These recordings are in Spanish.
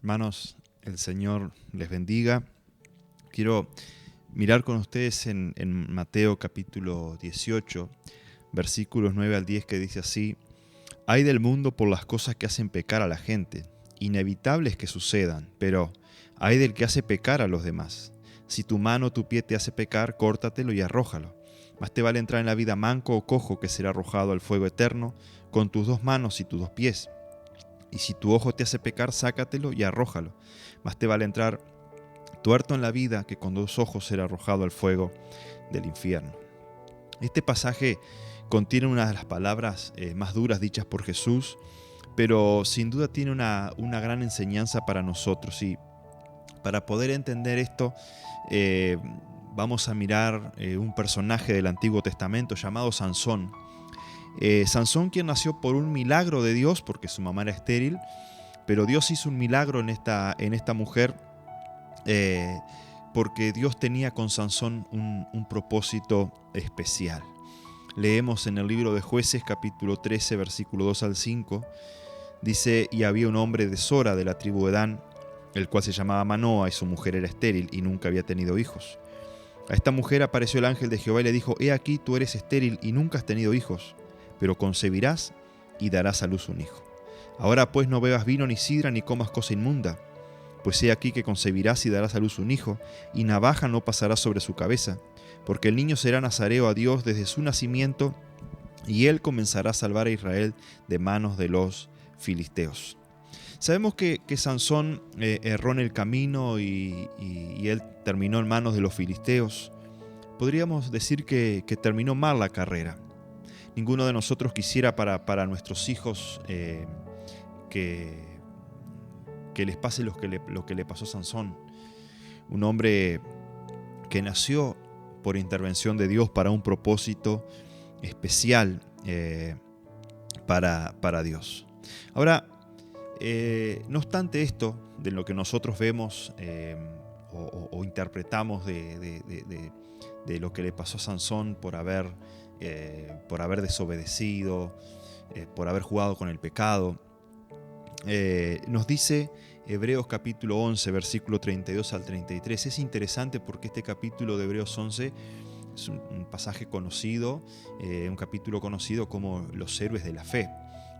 Hermanos, el Señor les bendiga. Quiero mirar con ustedes en Mateo capítulo 18, versículos 9 al 10, que dice así: Ay del mundo por las cosas que hacen pecar a la gente, inevitables que sucedan, pero ay del que hace pecar a los demás. Si tu mano o tu pie te hace pecar, córtatelo y arrójalo. Más te vale entrar en la vida manco o cojo, que será arrojado al fuego eterno, con tus dos manos y tus dos pies. Y si tu ojo te hace pecar, sácatelo y arrójalo. Más te vale entrar tuerto en la vida, que con dos ojos ser arrojado al fuego del infierno. Este pasaje contiene una de las palabras más duras dichas por Jesús, pero sin duda tiene una gran enseñanza para nosotros. Y para poder entender esto, vamos a mirar un personaje del Antiguo Testamento llamado Sansón. Sansón, quien nació por un milagro de Dios, porque su mamá era estéril, pero Dios hizo un milagro en esta mujer, porque Dios tenía con Sansón un propósito especial. Leemos en el libro de Jueces, capítulo 13, versículo 2 al 5, dice: Y había un hombre de Sora, de la tribu de Dan, el cual se llamaba Manoa, y su mujer era estéril y nunca había tenido hijos. A esta mujer apareció el ángel de Jehová y le dijo: He aquí, tú eres estéril y nunca has tenido hijos, pero concebirás y darás a luz un hijo. Ahora pues no bebas vino ni sidra ni comas cosa inmunda, pues he aquí que concebirás y darás a luz un hijo, y navaja no pasará sobre su cabeza, porque el niño será nazareo a Dios desde su nacimiento, y él comenzará a salvar a Israel de manos de los filisteos. Sabemos que Sansón erró en el camino y él terminó en manos de los filisteos. Podríamos decir que terminó mal la carrera. Ninguno de nosotros quisiera para nuestros hijos que les pase lo que le pasó a Sansón. Un hombre que nació por intervención de Dios para un propósito especial para Dios. Ahora, no obstante esto, de lo que nosotros vemos o interpretamos de lo que le pasó a Sansón por haber desobedecido, por haber jugado con el pecado, nos dice Hebreos capítulo 11, versículo 32 al 33. Es interesante porque este capítulo de Hebreos 11 es un pasaje conocido, un capítulo conocido como los héroes de la fe,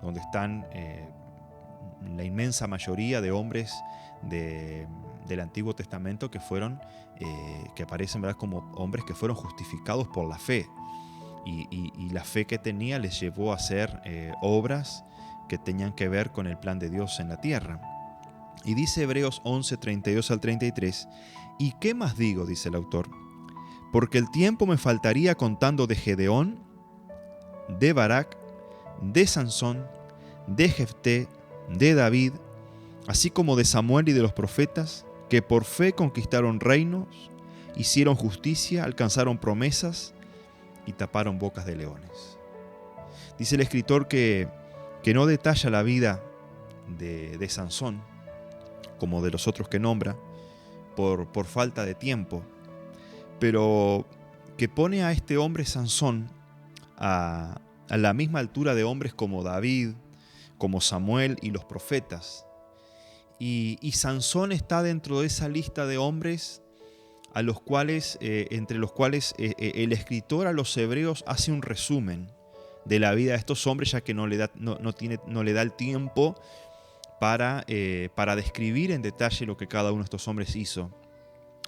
donde están la inmensa mayoría de hombres del Antiguo Testamento que aparecen, ¿verdad?, como hombres que fueron justificados por la fe. Y la fe que tenía les llevó a hacer obras que tenían que ver con el plan de Dios en la tierra. Y dice Hebreos 11, 32 al 33, ¿y qué más digo?, dice el autor, porque el tiempo me faltaría contando de Gedeón, de Barak, de Sansón, de Jefté, de David, así como de Samuel y de los profetas, que por fe conquistaron reinos, hicieron justicia, alcanzaron promesas y taparon bocas de leones. Dice el escritor que no detalla la vida de Sansón, como de los otros que nombra, por falta de tiempo, pero que pone a este hombre Sansón a la misma altura de hombres como David, como Samuel y los profetas. Y Sansón está dentro de esa lista de hombres a los cuales, entre los cuales el escritor a los hebreos hace un resumen de la vida de estos hombres, ya que no le da el tiempo para describir en detalle lo que cada uno de estos hombres hizo.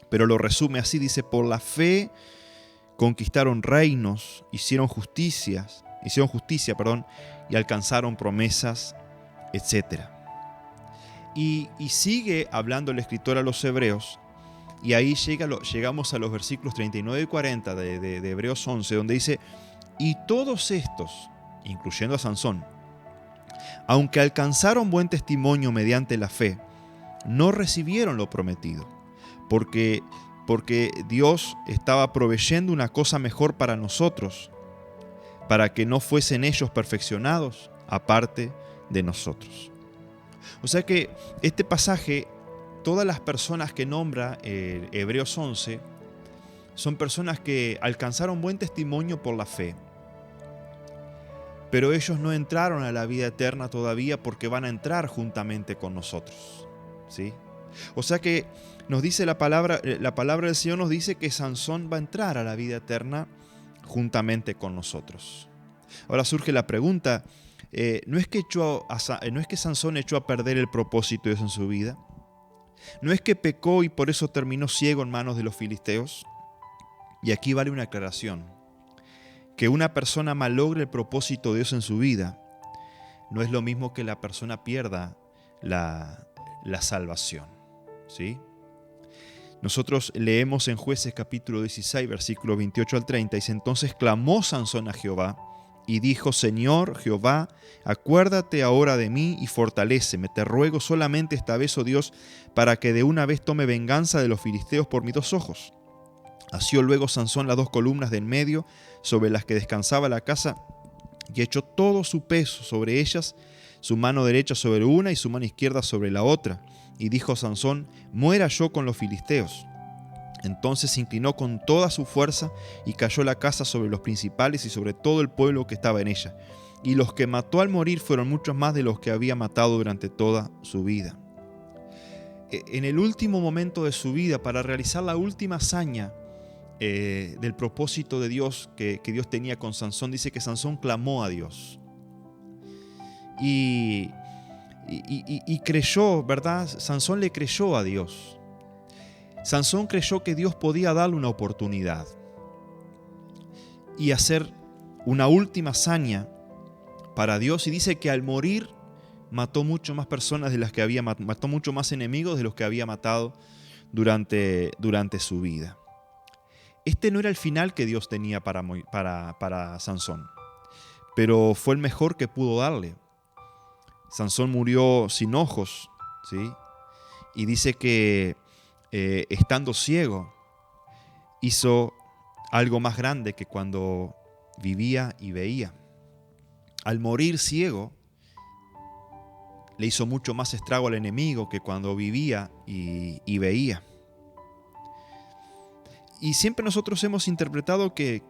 Pero lo resume así, dice: por la fe conquistaron reinos, hicieron justicia, y alcanzaron promesas, etc. Y sigue hablando el escritor a los hebreos, y ahí llegamos a los versículos 39 y 40 de Hebreos 11, donde dice: y todos estos, incluyendo a Sansón, aunque alcanzaron buen testimonio mediante la fe, no recibieron lo prometido, porque Dios estaba proveyendo una cosa mejor para nosotros, para que no fuesen ellos perfeccionados aparte de nosotros. O sea que este pasaje, todas las personas que nombra Hebreos 11, son personas que alcanzaron buen testimonio por la fe, pero ellos no entraron a la vida eterna todavía, porque van a entrar juntamente con nosotros. ¿sí? O sea que nos dice la palabra del Señor nos dice que Sansón va a entrar a la vida eterna juntamente con nosotros. Ahora surge la pregunta, ¿no es que Sansón echó a perder el propósito de Dios en su vida? ¿No es que pecó y por eso terminó ciego en manos de los filisteos? Y aquí vale una aclaración. Que una persona malogre el propósito de Dios en su vida no es lo mismo que la persona pierda la salvación, ¿sí? Nosotros leemos en Jueces capítulo 16, versículo 28 al 30, dice: entonces clamó Sansón a Jehová y dijo: Señor Jehová, acuérdate ahora de mí y fortaléceme. Te ruego solamente esta vez, oh Dios, para que de una vez tome venganza de los filisteos por mis 2 ojos. Asió luego Sansón las 2 columnas de en medio sobre las que descansaba la casa y echó todo su peso sobre ellas, su mano derecha sobre una y su mano izquierda sobre la otra. Y dijo Sansón: muera yo con los filisteos. Entonces se inclinó con toda su fuerza y cayó la casa sobre los principales y sobre todo el pueblo que estaba en ella. Y los que mató al morir fueron muchos más de los que había matado durante toda su vida. En el último momento de su vida, para realizar la última hazaña del propósito de Dios que Dios tenía con Sansón, dice que Sansón clamó a Dios. Y creyó, ¿verdad? Sansón le creyó a Dios. Sansón creyó que Dios podía darle una oportunidad y hacer una última hazaña para Dios. Y dice que al morir mató mucho más personas de las que había mató mucho más enemigos de los que había matado durante su vida. Este no era el final que Dios tenía para Sansón, pero fue el mejor que pudo darle. Sansón murió sin ojos, ¿sí? Y dice que estando ciego hizo algo más grande que cuando vivía y veía. Al morir ciego le hizo mucho más estrago al enemigo que cuando vivía y veía. Y siempre nosotros hemos interpretado que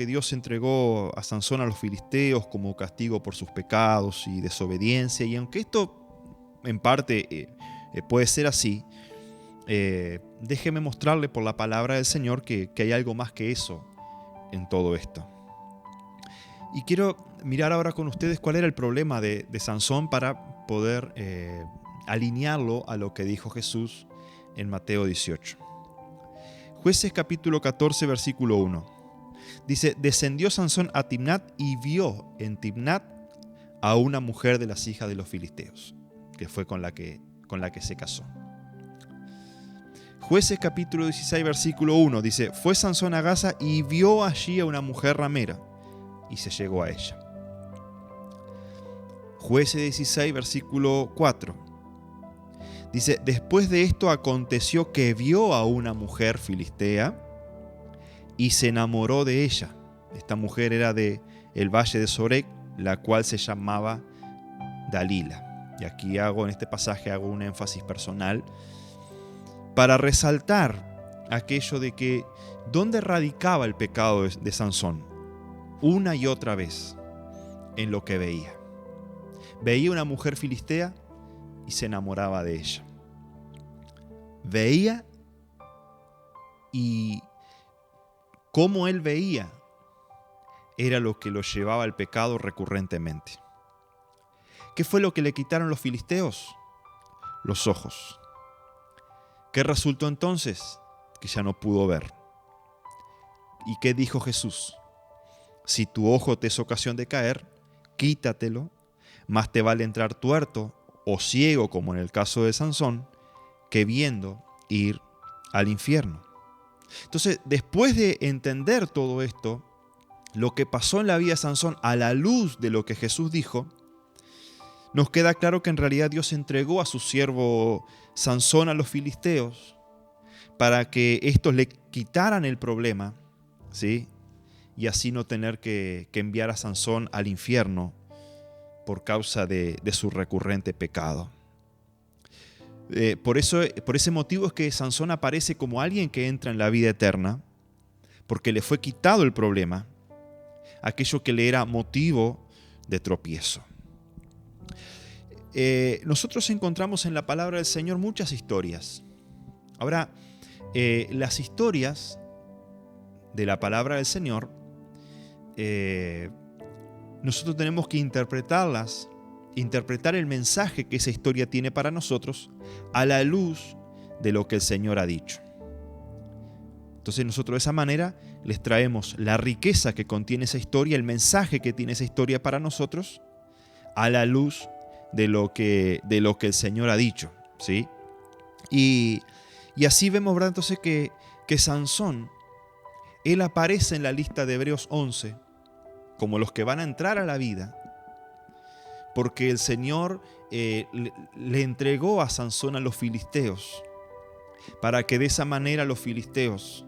Dios entregó a Sansón a los filisteos como castigo por sus pecados y desobediencia. Y aunque esto en parte puede ser así, déjeme mostrarle por la palabra del Señor que hay algo más que eso en todo esto. Y quiero mirar ahora con ustedes cuál era el problema de Sansón para poder alinearlo a lo que dijo Jesús en Mateo 18. Jueces capítulo 14, versículo 1. Dice: descendió Sansón a Timnat y vio en Timnat a una mujer de las hijas de los filisteos, que fue con la que se casó. Jueces capítulo 16, versículo 1 dice: fue Sansón a Gaza y vio allí a una mujer ramera y se llegó a ella. Jueces 16, versículo 4. Dice: después de esto aconteció que vio a una mujer filistea y se enamoró de ella. Esta mujer era de el valle de Sorek, la cual se llamaba Dalila. Y aquí en este pasaje hago un énfasis personal para resaltar aquello de que ¿dónde radicaba el pecado de Sansón? Una y otra vez en lo que veía. Veía una mujer filistea y se enamoraba de ella. Veía y cómo él veía era lo que lo llevaba al pecado recurrentemente. ¿Qué fue lo que le quitaron los filisteos? Los ojos. ¿Qué resultó entonces? Que ya no pudo ver. ¿Y qué dijo Jesús? Si tu ojo te es ocasión de caer, quítatelo, más te vale entrar tuerto o ciego, como en el caso de Sansón, que viendo ir al infierno. Entonces, después de entender todo esto, lo que pasó en la vida de Sansón a la luz de lo que Jesús dijo, nos queda claro que en realidad Dios entregó a su siervo Sansón a los filisteos para que estos le quitaran el problema, ¿sí? Y así no tener que enviar a Sansón al infierno por causa de su recurrente pecado. Por ese motivo es que Sansón aparece como alguien que entra en la vida eterna, porque le fue quitado el problema, aquello que le era motivo de tropiezo. nosotros encontramos en la palabra del Señor muchas historias. Ahora, las historias de la palabra del Señor, nosotros tenemos que interpretarlas, interpretar el mensaje que esa historia tiene para nosotros a la luz de lo que el Señor ha dicho. Entonces nosotros de esa manera les traemos la riqueza que contiene esa historia, el mensaje que tiene esa historia para nosotros, a la luz de lo que el Señor ha dicho, ¿sí? Y así vemos, ¿verdad? Entonces que Sansón, él aparece en la lista de Hebreos 11 como los que van a entrar a la vida, porque el Señor le entregó a Sansón a los filisteos, para que de esa manera los filisteos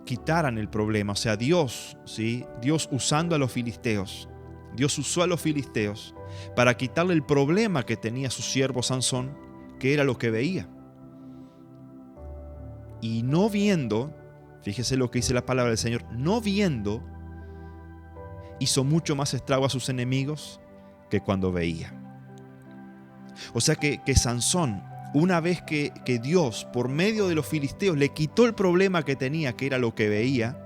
quitaran el problema. O sea, Dios, ¿sí? Dios usando a los filisteos, Dios usó a los filisteos para quitarle el problema que tenía su siervo Sansón, que era lo que veía. Y no viendo, fíjese lo que dice la palabra del Señor, no viendo, hizo mucho más estrago a sus enemigos que cuando veía. O sea que Sansón, una vez que Dios, por medio de los filisteos, le quitó el problema que tenía, que era lo que veía,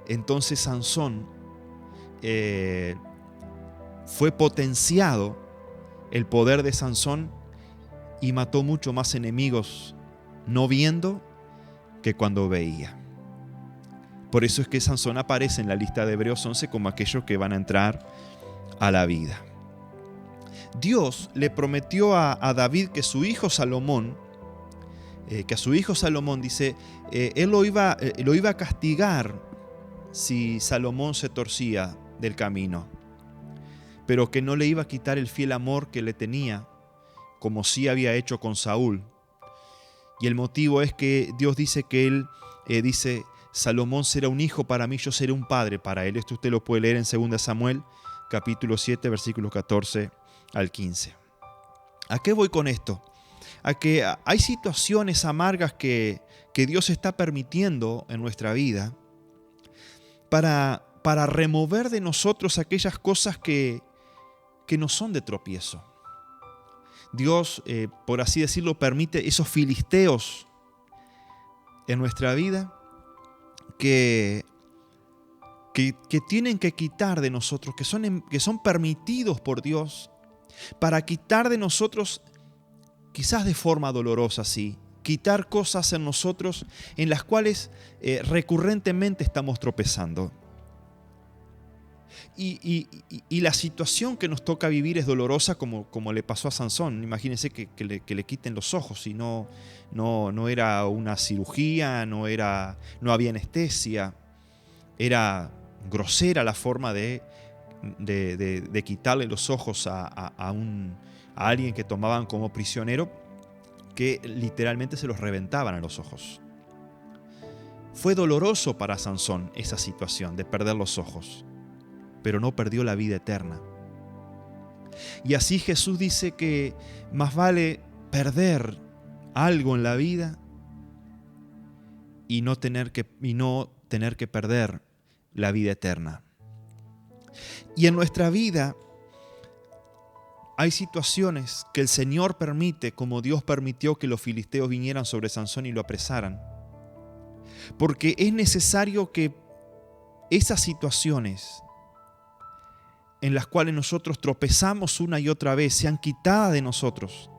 entonces Sansón fue potenciado el poder de Sansón y mató mucho más enemigos no viendo que cuando veía. Por eso es que Sansón aparece en la lista de Hebreos 11 como aquellos que van a entrar a la vida. Dios le prometió a David que su hijo Salomón, dice, él lo iba a castigar si Salomón se torcía del camino, pero que no le iba a quitar el fiel amor que le tenía, como sí había hecho con Saúl. Y el motivo es que Dios dice que él dice: Salomón será un hijo para mí, yo seré un padre para él. Esto usted lo puede leer en 2 Samuel, capítulo 7, versículos 14 al 15. ¿A qué voy con esto? A que hay situaciones amargas que Dios está permitiendo en nuestra vida para remover de nosotros aquellas cosas que no son de tropiezo. Dios, por así decirlo, permite esos filisteos en nuestra vida que tienen que quitar de nosotros, que son permitidos por Dios, para quitar de nosotros, quizás de forma dolorosa, sí, quitar cosas en nosotros en las cuales recurrentemente estamos tropezando. Y la situación que nos toca vivir es dolorosa, como le pasó a Sansón. Imagínense que le quiten los ojos, y no era una cirugía, no había anestesia, era grosera la forma de quitarle los ojos a alguien que tomaban como prisionero, que literalmente se los reventaban a los ojos. Fue doloroso para Sansón esa situación de perder los ojos, pero no perdió la vida eterna. Y así Jesús dice que más vale perder algo en la vida y no tener que perder la vida eterna. Y en nuestra vida hay situaciones que el Señor permite, como Dios permitió que los filisteos vinieran sobre Sansón y lo apresaran, porque es necesario que esas situaciones en las cuales nosotros tropezamos una y otra vez sean quitadas de nosotros,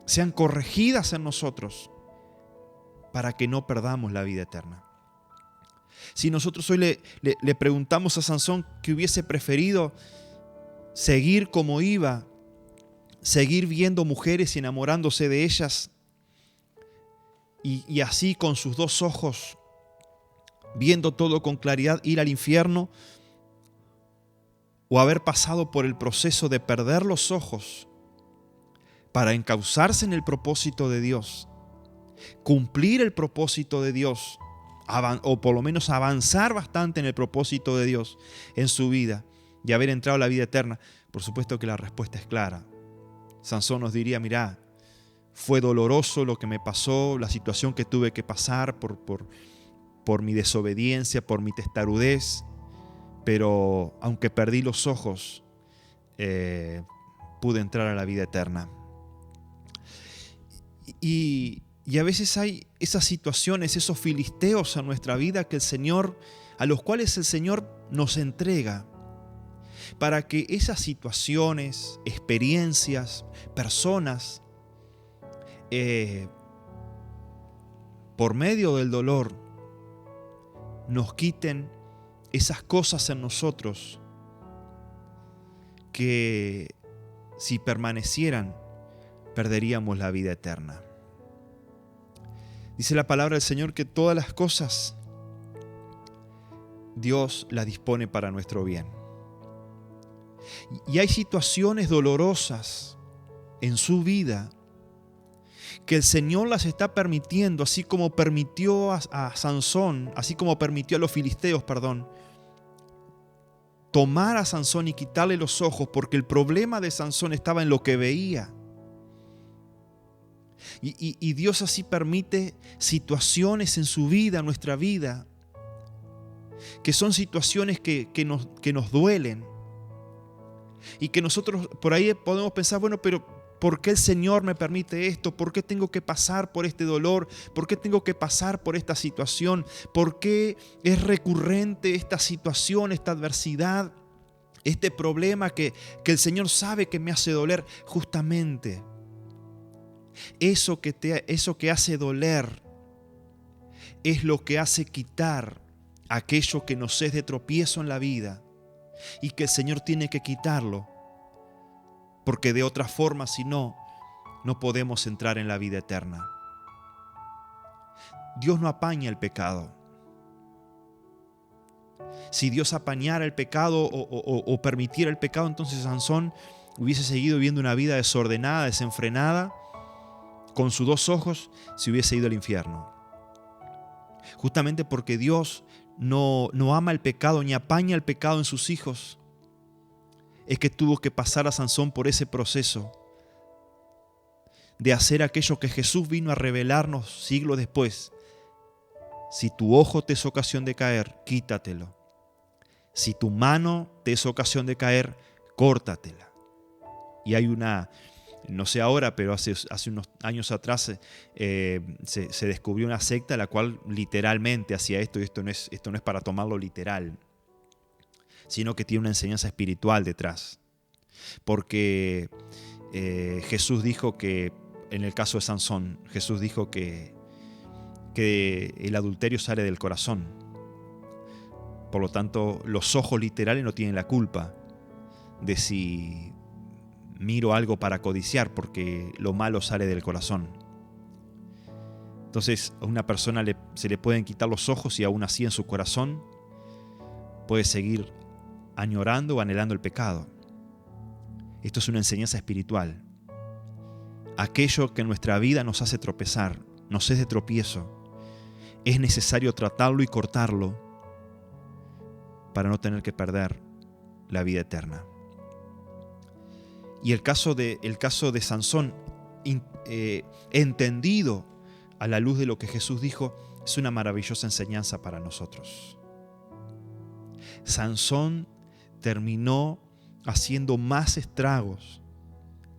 sean corregidas en nosotros, para que no perdamos la vida eterna. Si nosotros hoy le preguntamos a Sansón que hubiese preferido seguir como iba, seguir viendo mujeres y enamorándose de ellas, y así con sus dos ojos, viendo todo con claridad, ir al infierno, o haber pasado por el proceso de perder los ojos para encauzarse en el propósito de Dios, cumplir el propósito de Dios, o por lo menos avanzar bastante en el propósito de Dios en su vida y haber entrado a la vida eterna. Por supuesto que la respuesta es clara. Sansón nos diría: mirá, fue doloroso lo que me pasó, la situación que tuve que pasar por mi desobediencia, por mi testarudez, pero aunque perdí los ojos, pude entrar a la vida eterna. Y a veces hay esas situaciones, esos filisteos en nuestra vida a los cuales el Señor nos entrega para que esas situaciones, experiencias, personas, por medio del dolor, nos quiten esas cosas en nosotros que si permanecieran, perderíamos la vida eterna. Dice la palabra del Señor que todas las cosas Dios las dispone para nuestro bien. Y hay situaciones dolorosas en su vida que el Señor las está permitiendo, así como permitió a Sansón, así como permitió a los filisteos, tomar a Sansón y quitarle los ojos, porque el problema de Sansón estaba en lo que veía. Y Dios así permite situaciones en su vida, en nuestra vida, que son situaciones que nos duelen. Y que nosotros por ahí podemos pensar, bueno, pero ¿por qué el Señor me permite esto? ¿Por qué tengo que pasar por este dolor? ¿Por qué tengo que pasar por esta situación? ¿Por qué es recurrente esta situación, esta adversidad, este problema que el Señor sabe que me hace doler? Justamente eso que hace doler es lo que hace quitar aquello que nos es de tropiezo en la vida y que el Señor tiene que quitarlo, porque de otra forma, si no podemos entrar en la vida eterna. Dios no apaña el pecado. Si Dios apañara el pecado o permitiera el pecado, entonces Sansón hubiese seguido viviendo una vida desordenada, desenfrenada, con sus dos ojos se hubiese ido al infierno. Justamente porque Dios no ama el pecado ni apaña el pecado en sus hijos, es que tuvo que pasar a Sansón por ese proceso de hacer aquello que Jesús vino a revelarnos siglos después. Si tu ojo te es ocasión de caer, quítatelo. Si tu mano te es ocasión de caer, córtatela. Y hay no sé ahora, pero hace unos años atrás se descubrió una secta la cual literalmente hacía esto, y esto no es para tomarlo literal, sino que tiene una enseñanza espiritual detrás. Porque Jesús dijo que, en el caso de Sansón, Jesús dijo que el adulterio sale del corazón. Por lo tanto, los ojos literales no tienen la culpa de si miro algo para codiciar, porque lo malo sale del corazón. Entonces a una persona se le pueden quitar los ojos y aún así en su corazón puede seguir añorando o anhelando el pecado. Esto es una enseñanza espiritual. Aquello que en nuestra vida nos hace tropezar, nos es de tropiezo, es necesario tratarlo y cortarlo para no tener que perder la vida eterna. Y el caso de Sansón, entendido a la luz de lo que Jesús dijo, es una maravillosa enseñanza para nosotros. Sansón terminó haciendo más estragos,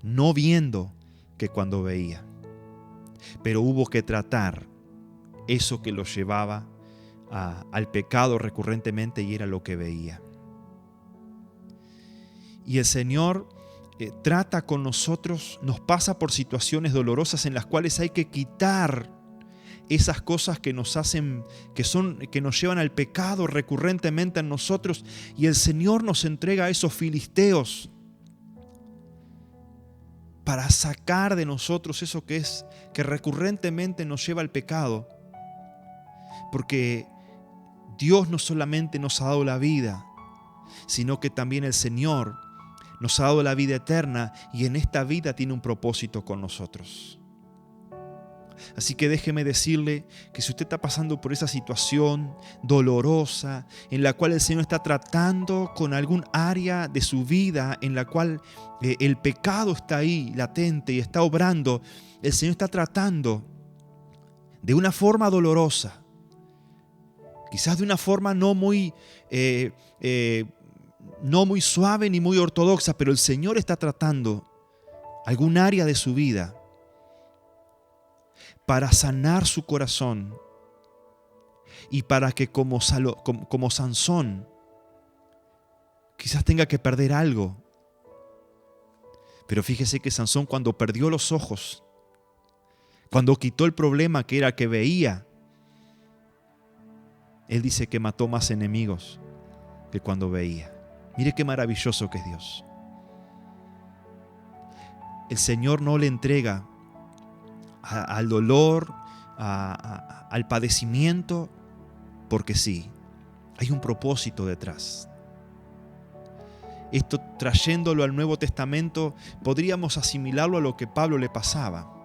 no viendo que cuando veía. Pero hubo que tratar eso que lo llevaba al pecado recurrentemente, y era lo que veía. Y el Señor trata con nosotros, nos pasa por situaciones dolorosas en las cuales hay que quitar esas cosas que nos hacen, que nos llevan al pecado recurrentemente en nosotros, y el Señor nos entrega a esos filisteos para sacar de nosotros eso que recurrentemente nos lleva al pecado. Porque Dios no solamente nos ha dado la vida, sino que también el Señor nos ha dado la vida eterna, y en esta vida tiene un propósito con nosotros. Así que déjeme decirle que si usted está pasando por esa situación dolorosa en la cual el Señor está tratando con algún área de su vida en la cual el pecado está ahí latente y está obrando, el Señor está tratando de una forma dolorosa, quizás de una forma no muy no muy suave ni muy ortodoxa, pero el Señor está tratando algún área de su vida para sanar su corazón y para que como Sansón quizás tenga que perder algo. Pero fíjese que Sansón, cuando perdió los ojos, cuando quitó el problema que era que veía, él dice que mató más enemigos que cuando veía. Mire qué maravilloso que es Dios. El Señor no le entrega al dolor, al padecimiento, porque sí, hay un propósito detrás. Esto, trayéndolo al Nuevo Testamento, podríamos asimilarlo a lo que a Pablo le pasaba.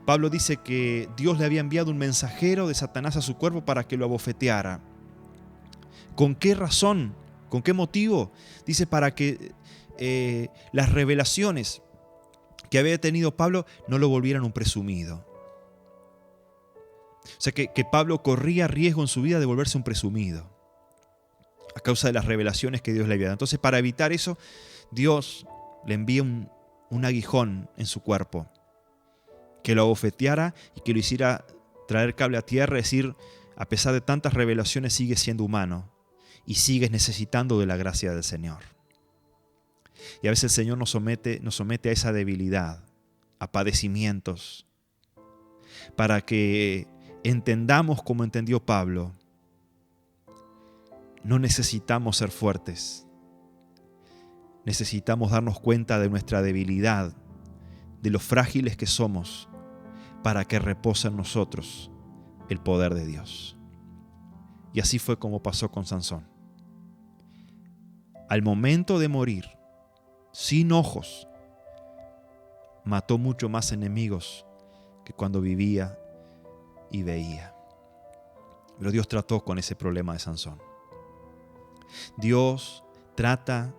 Pablo dice que Dios le había enviado un mensajero de Satanás a su cuerpo para que lo abofeteara. ¿Con qué razón? ¿Con qué motivo? Dice, para que las revelaciones que había tenido Pablo no lo volvieran un presumido. O sea, que Pablo corría riesgo en su vida de volverse un presumido a causa de las revelaciones que Dios le había dado. Entonces, para evitar eso, Dios le envía un aguijón en su cuerpo que lo abofeteara y que lo hiciera traer cable a tierra, es decir, a pesar de tantas revelaciones, sigues siendo humano y sigues necesitando de la gracia del Señor. Y a veces el Señor nos somete a esa debilidad, a padecimientos, para que entendamos como entendió Pablo. No necesitamos ser fuertes. Necesitamos darnos cuenta de nuestra debilidad, de lo frágiles que somos, para que repose en nosotros el poder de Dios. Y así fue como pasó con Sansón. Al momento de morir, sin ojos, mató mucho más enemigos que cuando vivía y veía. Pero Dios trató con ese problema de Sansón. Dios trata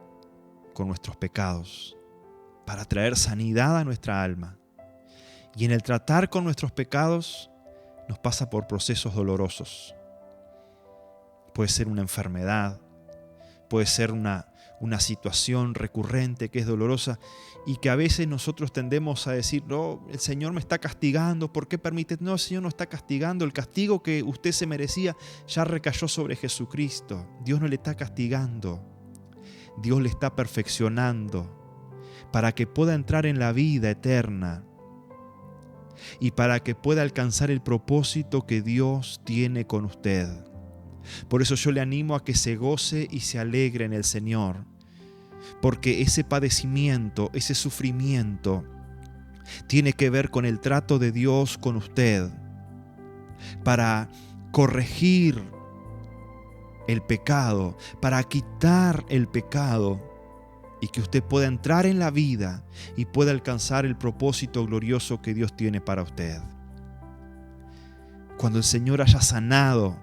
con nuestros pecados para traer sanidad a nuestra alma. Y en el tratar con nuestros pecados nos pasa por procesos dolorosos. Puede ser una enfermedad, puede ser una situación recurrente que es dolorosa y que a veces nosotros tendemos a decir, no, el Señor me está castigando, ¿por qué permite? No, el Señor no está castigando, el castigo que usted se merecía ya recayó sobre Jesucristo. Dios no le está castigando, Dios le está perfeccionando para que pueda entrar en la vida eterna y para que pueda alcanzar el propósito que Dios tiene con usted. Por eso yo le animo a que se goce y se alegre en el Señor, porque ese padecimiento, ese sufrimiento, tiene que ver con el trato de Dios con usted, para corregir el pecado, para quitar el pecado, y que usted pueda entrar en la vida y pueda alcanzar el propósito glorioso que Dios tiene para usted. Cuando el Señor haya sanado,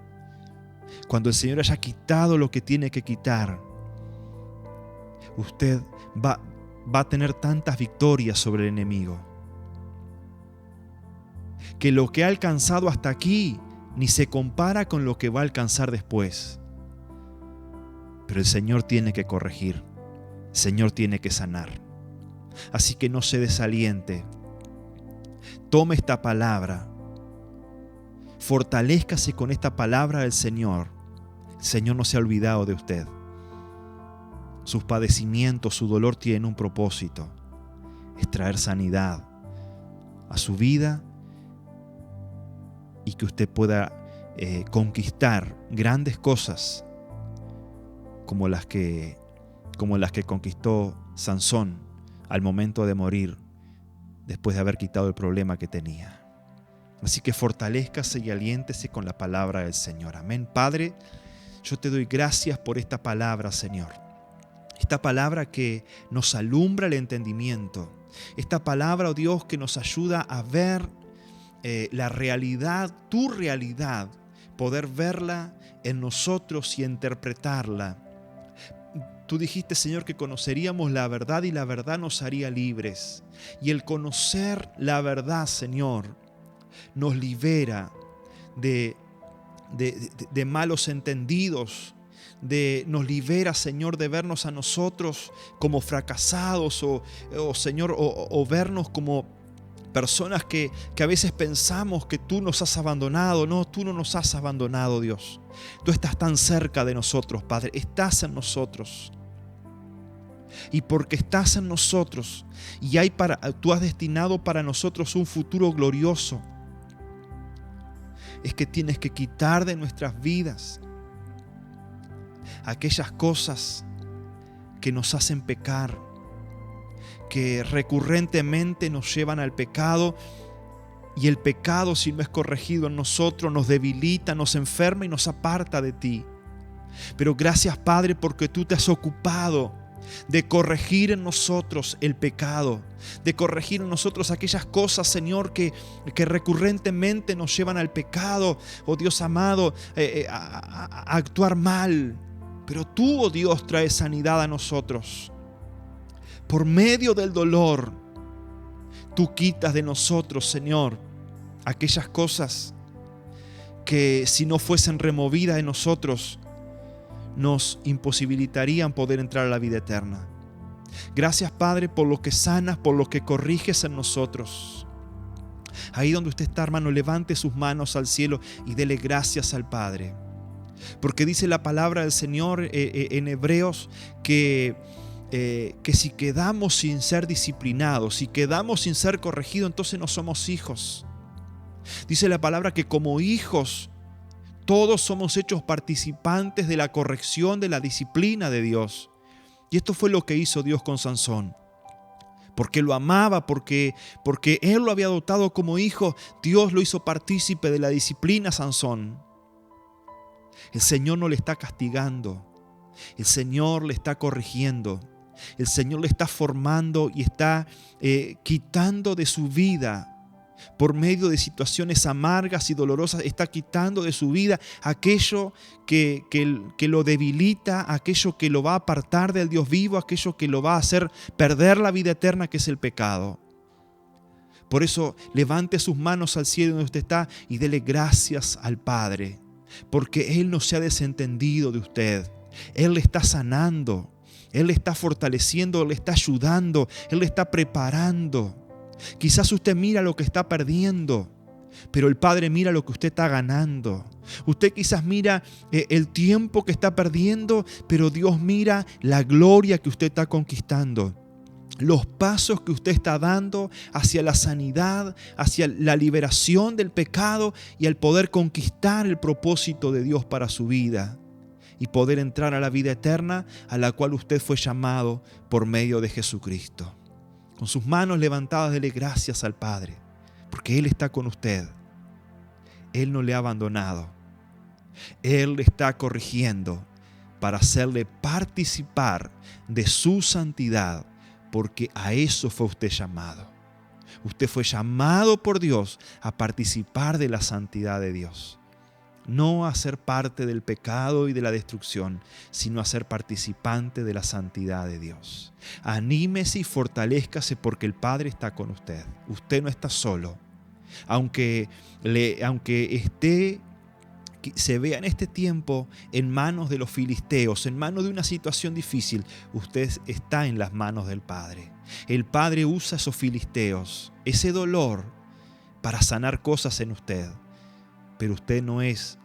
cuando el Señor haya quitado lo que tiene que quitar, usted va a tener tantas victorias sobre el enemigo, que lo que ha alcanzado hasta aquí ni se compara con lo que va a alcanzar después. Pero el Señor tiene que corregir, el Señor tiene que sanar. Así que no se desaliente. Tome esta palabra, fortalézcase con esta palabra del Señor. El Señor no se ha olvidado de usted. Sus padecimientos, su dolor tienen un propósito, es traer sanidad a su vida y que usted pueda conquistar grandes cosas como las que conquistó Sansón al momento de morir, después de haber quitado el problema que tenía. Así que fortalézcase y aliéntese con la palabra del Señor. Amén. Padre, yo te doy gracias por esta palabra, Señor. Esta palabra que nos alumbra el entendimiento. Esta palabra, oh Dios, que nos ayuda a ver la realidad, tu realidad, poder verla en nosotros y interpretarla. Tú dijiste, Señor, que conoceríamos la verdad y la verdad nos haría libres. Y el conocer la verdad, Señor, nos libera de malos entendidos, nos libera, Señor, de vernos a nosotros como fracasados Señor, o vernos como personas que a veces pensamos que tú nos has abandonado. No, tú no nos has abandonado, Dios. Tú estás tan cerca de nosotros, Padre. Estás en nosotros. Y porque estás en nosotros y tú has destinado para nosotros un futuro glorioso, es que tienes que quitar de nuestras vidas aquellas cosas que nos hacen pecar, que recurrentemente nos llevan al pecado, y el pecado, si no es corregido en nosotros, nos debilita, nos enferma y nos aparta de ti. Pero gracias, Padre, porque tú te has ocupado de corregir en nosotros el pecado, de corregir en nosotros aquellas cosas, Señor, que recurrentemente nos llevan al pecado, oh Dios amado, a actuar mal. Pero tú, oh Dios, traes sanidad a nosotros. Por medio del dolor, tú quitas de nosotros, Señor, aquellas cosas que si no fuesen removidas de nosotros, nos imposibilitarían poder entrar a la vida eterna. Gracias, Padre, por lo que sanas, por lo que corriges en nosotros. Ahí donde usted está, hermano, levante sus manos al cielo y dele gracias al Padre. Porque dice la palabra del Señor en Hebreos que si quedamos sin ser disciplinados, si quedamos sin ser corregidos, entonces no somos hijos. Dice la palabra que como hijos todos somos hechos participantes de la corrección, de la disciplina de Dios. Y esto fue lo que hizo Dios con Sansón. Porque lo amaba, porque Él lo había adoptado como hijo, Dios lo hizo partícipe de la disciplina a Sansón. El Señor no le está castigando, el Señor le está corrigiendo, el Señor le está formando y está quitando de su vida, por medio de situaciones amargas y dolorosas, está quitando de su vida aquello que lo debilita, aquello que lo va a apartar del Dios vivo, aquello que lo va a hacer perder la vida eterna, que es el pecado. Por eso levante sus manos al cielo donde usted está y dele gracias al Padre, porque Él no se ha desentendido de usted. Él le está sanando, Él le está fortaleciendo, le está ayudando, Él le está preparando. Quizás usted mira lo que está perdiendo, pero el Padre mira lo que usted está ganando. Usted quizás mira el tiempo que está perdiendo, pero Dios mira la gloria que usted está conquistando. Los pasos que usted está dando hacia la sanidad, hacia la liberación del pecado y al poder conquistar el propósito de Dios para su vida y poder entrar a la vida eterna a la cual usted fue llamado por medio de Jesucristo. Con sus manos levantadas, dele gracias al Padre, porque Él está con usted. Él no le ha abandonado. Él le está corrigiendo para hacerle participar de su santidad, porque a eso fue usted llamado. Usted fue llamado por Dios a participar de la santidad de Dios. No a ser parte del pecado y de la destrucción, sino a ser participante de la santidad de Dios. Anímese y fortalézcase porque el Padre está con usted. Usted no está solo. Aunque se vea en este tiempo en manos de los filisteos, en manos de una situación difícil, usted está en las manos del Padre. El Padre usa esos filisteos, ese dolor, para sanar cosas en usted. Pero usted no es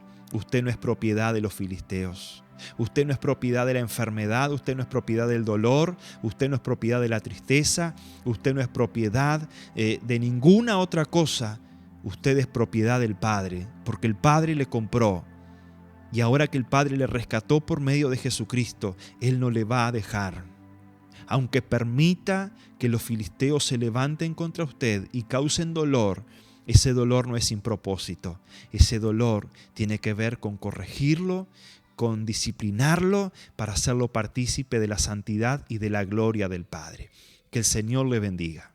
propiedad de los filisteos. Usted no es propiedad de la enfermedad, usted no es propiedad del dolor, usted no es propiedad de la tristeza, usted no es propiedad de ninguna otra cosa. Usted es propiedad del Padre, porque el Padre le compró. Y ahora que el Padre le rescató por medio de Jesucristo, Él no le va a dejar. Aunque permita que los filisteos se levanten contra usted y causen dolor, ese dolor no es sin propósito. Ese dolor tiene que ver con corregirlo, con disciplinarlo para hacerlo partícipe de la santidad y de la gloria del Padre. Que el Señor le bendiga.